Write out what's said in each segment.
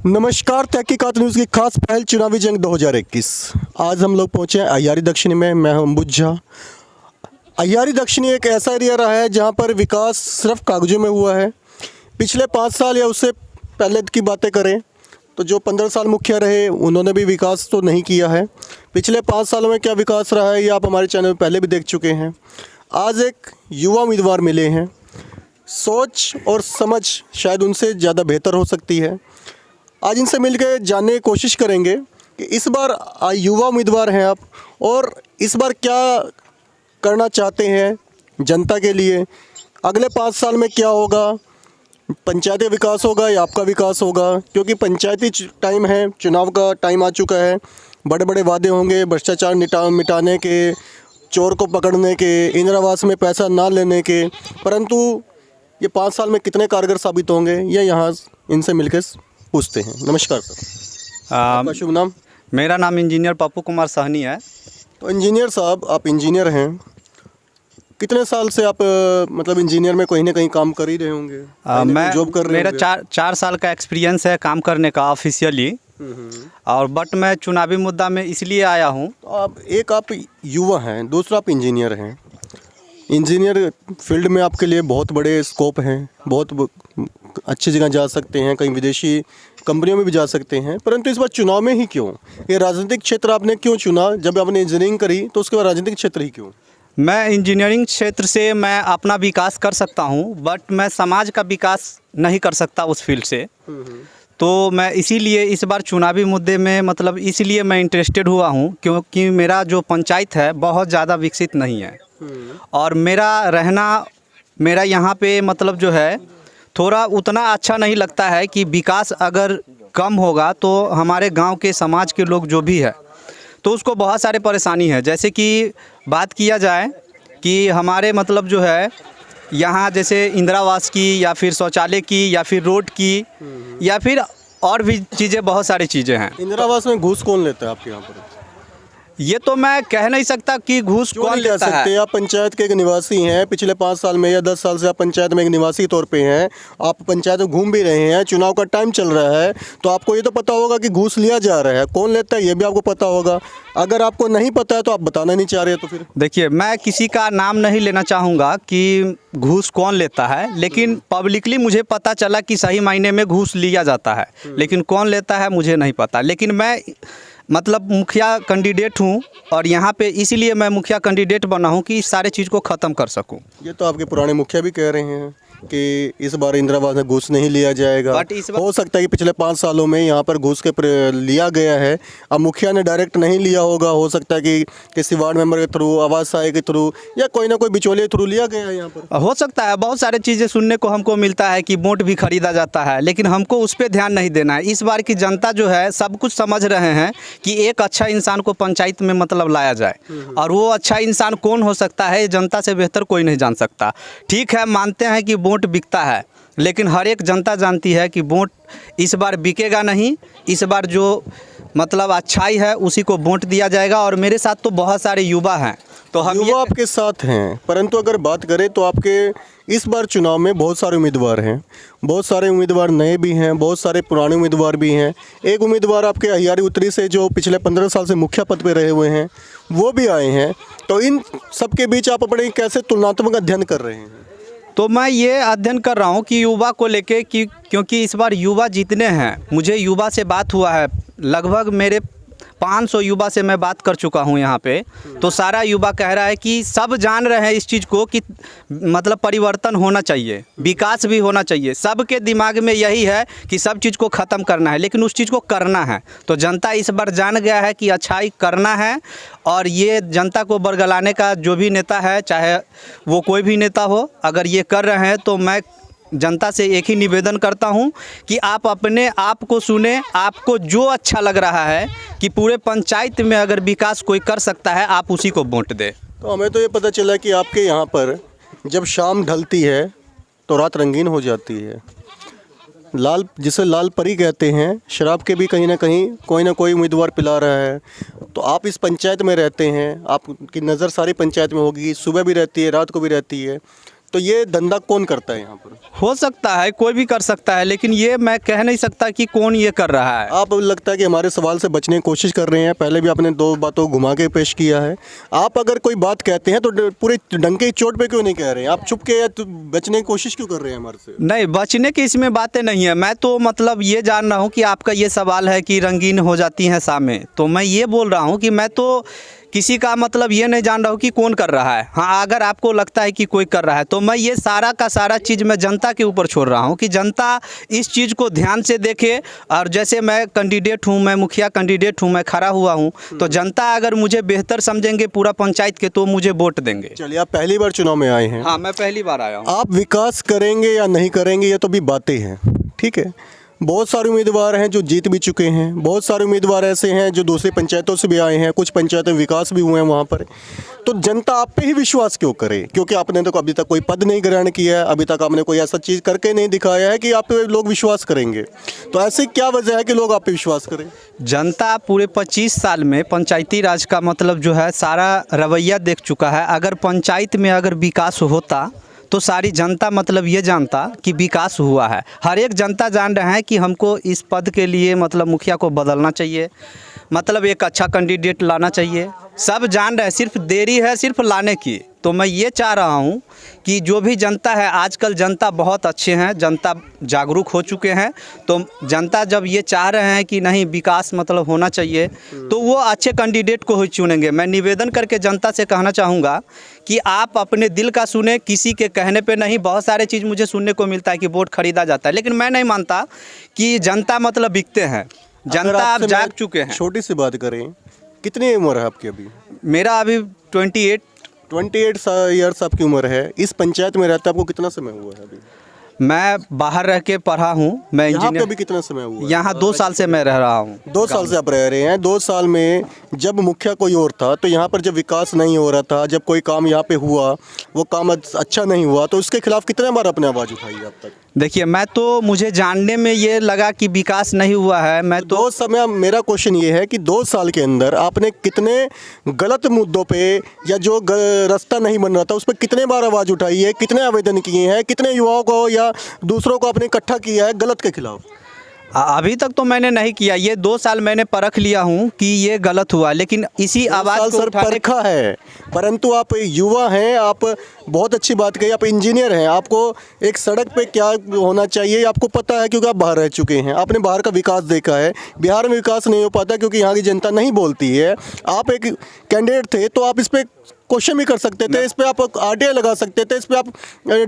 नमस्कार, तहकीकात न्यूज़ की खास पहल चुनावी जंग 2021। आज हम लोग पहुंचे हैं अय्यारी दक्षिणी में। मैं हूं अंबुज झा। अय्यारी दक्षिणी एक ऐसा एरिया रहा है जहां पर विकास सिर्फ कागजों में हुआ है। पिछले 5 साल या उससे पहले की बातें करें तो जो 15 साल मुखिया रहे उन्होंने भी विकास तो नहीं किया है। पिछले 5 सालों में क्या विकास रहा है ये आप हमारे चैनल में पहले भी देख चुके हैं। आज एक युवा उम्मीदवार मिले हैं, सोच और समझ शायद उनसे ज़्यादा बेहतर हो सकती है। आज इनसे मिलकर जानने की कोशिश करेंगे कि इस बार युवा उम्मीदवार हैं आप, और इस बार क्या करना चाहते हैं जनता के लिए। अगले 5 साल में क्या होगा, पंचायती विकास होगा या आपका विकास होगा, क्योंकि पंचायती टाइम है, चुनाव का टाइम आ चुका है। बड़े बड़े वादे होंगे भ्रष्टाचार मिटाने के, चोर को पकड़ने के, इंदिरा आवास में पैसा ना लेने के, परंतु ये 5 साल में कितने कारगर साबित होंगे ये यहाँ इनसे मिलकर पूछते हैं। नमस्कार सर, आपका शुभ नाम? मेरा नाम इंजीनियर पप्पू कुमार सहनी है। तो इंजीनियर साहब, आप इंजीनियर हैं, कितने साल से आप मतलब इंजीनियर में कहीं ना कहीं काम कर ही रहे होंगे? मैं जॉब कर रहे मेरा होंगे। 4 साल का एक्सपीरियंस है काम करने का ऑफिशियली। और बट मैं चुनावी मुद्दा में इसलिए आया हूँ। तो आप युवा हैं, दूसरा आप इंजीनियर हैं। इंजीनियर फील्ड में आपके लिए बहुत बड़े स्कोप हैं, बहुत अच्छी जगह जा सकते हैं, कहीं विदेशी कंपनियों में भी जा सकते हैं, परंतु इस बार चुनाव में ही क्यों? ये राजनीतिक क्षेत्र आपने क्यों चुना? जब आपने इंजीनियरिंग करी तो उसके बाद राजनीतिक क्षेत्र ही क्यों? मैं इंजीनियरिंग क्षेत्र से मैं अपना विकास कर सकता हूँ, बट मैं समाज का विकास नहीं कर सकता उस फील्ड से। तो मैं इसीलिए इस बार चुनावी मुद्दे में मतलब इसलिए मैं इंटरेस्टेड हुआ हूँ, क्योंकि मेरा जो पंचायत है बहुत ज़्यादा विकसित नहीं है। और मेरा यहाँ पे मतलब जो है थोड़ा उतना अच्छा नहीं लगता है कि विकास अगर कम होगा तो हमारे गांव के समाज के लोग जो भी है तो उसको बहुत सारे परेशानी है। जैसे कि बात किया जाए कि हमारे मतलब जो है यहाँ जैसे इंदिरा आवास की या फिर शौचालय की या फिर रोड की या फिर और भी चीज़ें, बहुत सारी चीज़ें हैं। इंदिरा आवास में घूस कौन लेता है आपके यहाँ पर? ये तो मैं कह नहीं सकता कि घूस कौन ले लेता सकते है। आप पंचायत के एक निवासी हैं, पिछले 5 साल में या 10 साल से आप पंचायत में एक निवासी तौर पे हैं, आप पंचायत में घूम भी रहे हैं, चुनाव का टाइम चल रहा है, तो आपको ये तो पता होगा कि घूस लिया जा रहा है, कौन लेता है ये भी आपको पता होगा। अगर आपको नहीं पता है तो आप बताना नहीं चाह रहे, तो फिर देखिए, मैं किसी का नाम नहीं लेना चाहूँगा कि घूस कौन लेता है, लेकिन पब्लिकली मुझे पता चला कि सही मायने में घूस लिया जाता है, लेकिन कौन लेता है मुझे नहीं पता। लेकिन मैं मतलब मुखिया कैंडिडेट हूँ, और यहाँ पे इसीलिए मैं मुखिया कैंडिडेट बना हूँ कि इस सारे चीज़ को ख़त्म कर सकूँ। ये तो आपके पुराने मुखिया भी कह रहे हैं कि इस बार इंदिरा आवास में घूस नहीं लिया जाएगा, बट इस बार हो सकता है कि पिछले 5 सालों में यहाँ पर घूस के लिया गया है। अब मुखिया ने डायरेक्ट नहीं लिया होगा, हो सकता है कि किसी वार्ड मेंबर के थ्रू, आवास सहाय के थ्रू या कोई ना कोई बिचौलिए थ्रू लिया गया है यहाँ पर। हो सकता है, बहुत सारे चीज़ें सुनने को हमको मिलता है कि वोट भी खरीदा जाता है, लेकिन हमको उस पर ध्यान नहीं देना है। इस बार की जनता जो है सब कुछ समझ रहे हैं कि एक अच्छा इंसान को पंचायत में मतलब लाया जाए, और वो अच्छा इंसान कौन हो सकता है जनता से बेहतर कोई नहीं जान सकता। ठीक है, मानते हैं कि वोट बिकता है, लेकिन हर एक जनता जानती है कि वोट इस बार बिकेगा नहीं। इस बार जो मतलब अच्छाई है उसी को वोट दिया जाएगा। और मेरे साथ तो बहुत सारे युवा हैं, तो हम युवा आपके साथ हैं, परंतु अगर बात करें तो आपके इस बार चुनाव में बहुत सारे उम्मीदवार हैं, बहुत सारे उम्मीदवार नए भी हैं, बहुत सारे पुराने उम्मीदवार भी हैं। एक उम्मीदवार आपके अय्यारी उत्तरी से जो पिछले 15 साल से मुखिया पद पे रहे हुए हैं वो भी आए हैं, तो इन सब के बीच आप अपने कैसे तुलनात्मक अध्ययन कर रहे हैं? तो मैं ये अध्ययन कर रहा हूँ कि युवा को लेके कि क्योंकि इस बार युवा जितने हैं, मुझे युवा से बात हुआ है, लगभग मेरे 500 युवा से मैं बात कर चुका हूँ यहाँ पे। तो सारा युवा कह रहा है कि सब जान रहे हैं इस चीज़ को कि मतलब परिवर्तन होना चाहिए, विकास भी होना चाहिए। सबके दिमाग में यही है कि सब चीज़ को ख़त्म करना है, लेकिन उस चीज़ को करना है। तो जनता इस बार जान गया है कि अच्छाई करना है, और ये जनता को बरगलाने का जो भी नेता है, चाहे वो कोई भी नेता हो, अगर ये कर रहे हैं तो मैं जनता से एक ही निवेदन करता हूं कि आप अपने आप को सुने। आपको जो अच्छा लग रहा है कि पूरे पंचायत में अगर विकास कोई कर सकता है, आप उसी को वोट दें। तो हमें तो ये पता चला कि आपके यहाँ पर जब शाम ढलती है तो रात रंगीन हो जाती है। लाल, जिसे लाल परी कहते हैं, शराब के भी कहीं ना कहीं कोई ना कोई उम्मीदवार पिला रहा है। तो आप इस पंचायत में रहते हैं, आपकी नज़र सारी पंचायत में होगी, सुबह भी रहती है, रात को भी रहती है। तो ये धंधा कौन करता है यहाँ पर? हो सकता है कोई भी कर सकता है, लेकिन ये मैं कह नहीं सकता कि कौन ये कर रहा है। आप लगता है कि हमारे सवाल से बचने की कोशिश कर रहे हैं। पहले भी आपने दो बातों को घुमा के पेश किया है। आप अगर कोई बात कहते हैं तो पूरे डंके की चोट पे क्यों नहीं कह रहे हैं? आप चुप के तो बचने की कोशिश क्यों कर रहे हैं हमारे से? नहीं, बचने की इसमें बातें नहीं है। मैं तो मतलब ये जान रहा हूँ कि आपका ये सवाल है कि रंगीन हो जाती हैं शामें, तो मैं ये बोल रहा हूँ कि मैं तो किसी का मतलब ये नहीं जान रहा हूँ कि कौन कर रहा है। हाँ, अगर आपको लगता है कि कोई कर रहा है तो मैं ये सारा का सारा चीज़ मैं जनता के ऊपर छोड़ रहा हूँ कि जनता इस चीज़ को ध्यान से देखे। और जैसे मैं कैंडिडेट हूँ, मैं मुखिया कैंडिडेट हूँ, मैं खड़ा हुआ हूँ, तो जनता अगर मुझे बेहतर समझेंगे पूरा पंचायत के तो मुझे वोट देंगे। चलिए, आप पहली बार चुनाव में आए हैं। हाँ, मैं पहली बार आया हूँ। आप विकास करेंगे या नहीं करेंगे ये तो भी बातें हैं, ठीक है। बहुत सारे उम्मीदवार हैं जो जीत भी चुके हैं, बहुत सारे उम्मीदवार ऐसे हैं जो दूसरी पंचायतों से भी आए हैं, कुछ पंचायतों में विकास भी हुए हैं वहाँ पर। तो जनता आप पे ही विश्वास क्यों करे? क्योंकि आपने तो अभी तक कोई पद नहीं ग्रहण किया है, अभी तक आपने कोई ऐसा चीज़ करके नहीं दिखाया है कि आप पे लोग विश्वास करेंगे। तो ऐसी क्या वजह है कि लोग आप पे विश्वास करें? जनता पूरे 25 साल में पंचायती राज का मतलब जो है सारा रवैया देख चुका है। अगर पंचायत में अगर विकास होता तो सारी जनता मतलब ये जानता कि विकास हुआ है। हर एक जनता जान रहे हैं कि हमको इस पद के लिए मतलब मुखिया को बदलना चाहिए, मतलब एक अच्छा कैंडिडेट लाना चाहिए। सब जान रहे हैं, सिर्फ देरी है सिर्फ लाने की। तो मैं ये चाह रहा हूँ कि जो भी जनता है, आजकल जनता बहुत अच्छे हैं, जनता जागरूक हो चुके हैं। तो जनता जब ये चाह रहे हैं कि नहीं विकास मतलब होना चाहिए तो वो अच्छे कैंडिडेट को ही चुनेंगे। मैं निवेदन करके जनता से कहना चाहूँगा कि आप अपने दिल का सुने, किसी के कहने पे नहीं। बहुत सारे चीज़ मुझे सुनने को मिलता है कि वोट खरीदा जाता है, लेकिन मैं नहीं मानता कि जनता मतलब बिकते हैं। जनता आप जाग चुके हैं। छोटी सी बात करें, कितनी उम्र है आपकी अभी? मेरा अभी 28 ईयर्स आपकी उम्र है। इस पंचायत में रहते आपको कितना समय हुआ है अभी? मैं बाहर रह के पढ़ा हूँ, मैं यहाँ पे इंजीनियर। अभी कितना समय हुआ? यहाँ 2 साल से मैं रह रहा हूँ। 2 साल से आप रह रहे हैं। 2 साल में जब मुखिया कोई और था तो यहाँ पर जब विकास नहीं हो रहा था, जब कोई काम यहाँ पे हुआ वो काम अच्छा नहीं हुआ, तो उसके खिलाफ कितने बार अपने आवाज़ उठाई है अब तक? देखिए, मैं तो मुझे जानने में ये लगा कि विकास नहीं हुआ है। मैं तो 2 समय, मेरा क्वेश्चन ये है कि 2 साल के अंदर आपने कितने गलत मुद्दों पे या जो रास्ता नहीं बन रहा था उस पर कितने बार आवाज़ उठाई है, कितने आवेदन किए हैं, कितने युवाओं को या दूसरों को आपने इकट्ठा किया है गलत के खिलाफ? अभी तक तो मैंने नहीं किया। ये 2 साल मैंने परख लिया हूँ कि ये गलत हुआ, लेकिन इसी आवाज़ को सर परखा है, परंतु आप युवा हैं, आप बहुत अच्छी बात कही, आप इंजीनियर हैं, आपको एक सड़क पे क्या होना चाहिए आपको पता है क्योंकि आप बाहर रह चुके हैं, आपने बाहर का विकास देखा है। बिहार में विकास नहीं हो पाता क्योंकि यहाँ की जनता नहीं बोलती है। आप एक कैंडिडेट थे तो आप इस पर क्वेश्चन भी कर सकते थे, इस पे आप आरटीआई लगा सकते थे, इस पे आप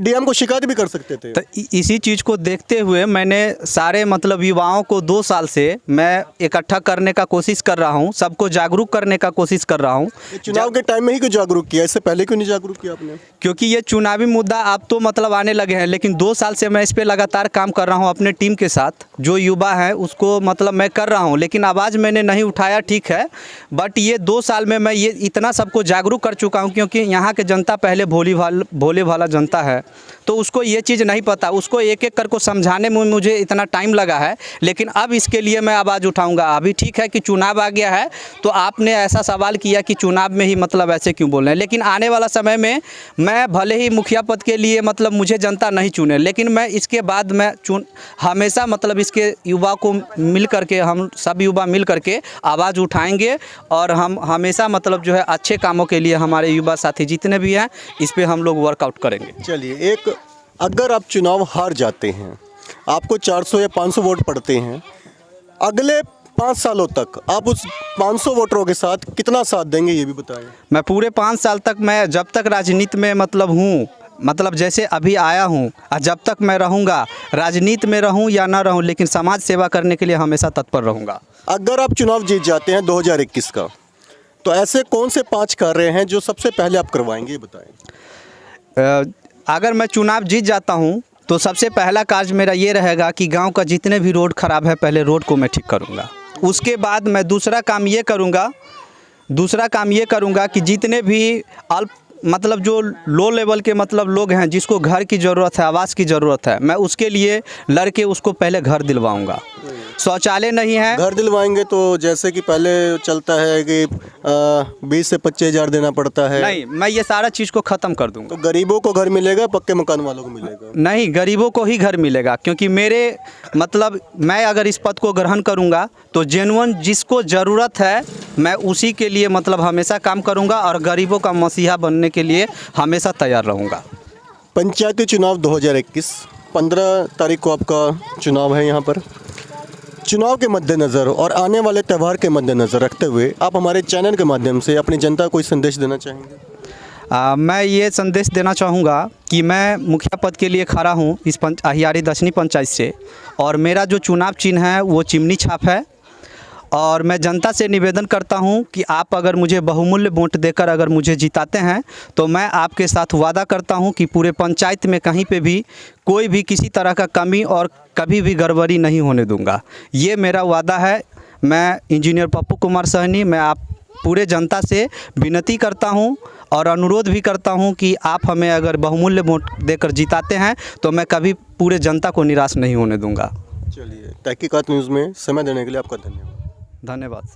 डीएम को शिकायत भी कर सकते थे। तो इसी चीज़ को देखते हुए मैंने सारे मतलब युवाओं को 2 साल से मैं इकट्ठा करने का कोशिश कर रहा हूँ, सबको जागरूक करने का कोशिश कर रहा हूँ। चुनाव के टाइम में ही क्यों जागरूक किया, इससे पहले क्यों नहीं जागरूक किया आपने? क्योंकि ये चुनावी मुद्दा अब तो मतलब आने लगे हैं, लेकिन 2 साल से मैं इस पे लगातार काम कर रहा हूँ अपने टीम के साथ। जो युवा है उसको मतलब मैं कर रहा हूँ, लेकिन आवाज़ मैंने नहीं उठाया, ठीक है। बट ये 2 साल में मैं ये इतना सबको जागरूक कर चुका हूँ, क्योंकि यहाँ के जनता पहले भोले भाला जनता है, तो उसको ये चीज़ नहीं पता। उसको एक एक करके समझाने में मुझे इतना टाइम लगा है, लेकिन अब इसके लिए मैं आवाज़ उठाऊंगा। अभी ठीक है कि चुनाव आ गया है तो आपने ऐसा सवाल किया कि चुनाव में ही मतलब ऐसे क्यों बोल रहे हैं, लेकिन आने वाला समय में मैं भले ही मुखिया पद के लिए मतलब मुझे जनता नहीं चुने, लेकिन मैं इसके बाद मैं हमेशा मतलब इसके युवा को मिल करके, हम सब युवा मिल करके आवाज़ उठाएंगे और हम हमेशा मतलब जो है अच्छे कामों के लिए हमारे युवा साथी जितने भी हैं इस पे हम लोग वर्कआउट करेंगे। चलिए, एक अगर आप चुनाव हार जाते हैं, आपको 400 या 500 वोट पड़ते हैं, अगले 5 सालों तक आप उस 500 वोटरों के साथ कितना साथ देंगे ये भी बताएं। मैं पूरे 5 साल तक, मैं जब तक राजनीति में मतलब हूँ, मतलब जैसे अभी आया हूँ, जब तक मैं रहूँगा, राजनीति में रहूँ या ना रहूँ, लेकिन समाज सेवा करने के लिए हमेशा तत्पर रहूँगा। अगर आप चुनाव जीत जाते हैं 2021 का, तो ऐसे कौन से 5 कार्य हैं जो सबसे पहले आप करवाएंगे ये बताएं। अगर मैं चुनाव जीत जाता हूँ तो सबसे पहला कार्य मेरा ये रहेगा कि गांव का जितने भी रोड ख़राब है पहले रोड को मैं ठीक करूँगा। उसके बाद मैं दूसरा काम ये करूँगा कि जितने भी अल्प मतलब जो लो लेवल के मतलब लोग हैं जिसको घर की ज़रूरत है, आवास की ज़रूरत है, मैं उसके लिए लड़के उसको पहले घर दिलवाऊँगा। शौचालय नहीं है। घर दिलवाएंगे तो जैसे कि पहले चलता है कि 20 से 25 हज़ार देना पड़ता है। नहीं, मैं ये सारा चीज़ को ख़त्म कर दूंगा। तो गरीबों को घर मिलेगा, पक्के मकान वालों को मिलेगा? नहीं, गरीबों को ही घर मिलेगा, क्योंकि मेरे मतलब मैं अगर इस पद को ग्रहण करूंगा तो जेन्युइन जिसको ज़रूरत है मैं उसी के लिए मतलब हमेशा काम करूंगा और गरीबों का मसीहा बनने के लिए हमेशा तैयार रहूंगा। पंचायती चुनाव 2021 15 तारीख को आपका चुनाव है यहाँ पर। चुनाव के मद्देनज़र और आने वाले त्यौहार के मद्देनज़र रखते हुए आप हमारे चैनल के माध्यम से अपनी जनता को कोई संदेश देना चाहेंगे? मैं ये संदेश देना चाहूँगा कि मैं मुखिया पद के लिए खड़ा हूँ इस अहियारी दक्षिणी पंचायत से, और मेरा जो चुनाव चिन्ह है वो चिमनी छाप है। और मैं जनता से निवेदन करता हूं कि आप अगर मुझे बहुमूल्य वोट देकर अगर मुझे जिताते हैं तो मैं आपके साथ वादा करता हूं कि पूरे पंचायत में कहीं पे भी कोई भी किसी तरह का कमी और कभी भी गड़बड़ी नहीं होने दूंगा। ये मेरा वादा है। मैं इंजीनियर पप्पू कुमार सहनी, मैं आप पूरे जनता से विनती करता हूं और अनुरोध भी करता हूं कि आप हमें अगर बहुमूल्य वोट देकर जिताते हैं तो मैं कभी पूरे जनता को निराश नहीं होने दूंगा। चलिए, तहकीकात न्यूज़ में समय देने के लिए आपका धन्यवाद। धन्यवाद।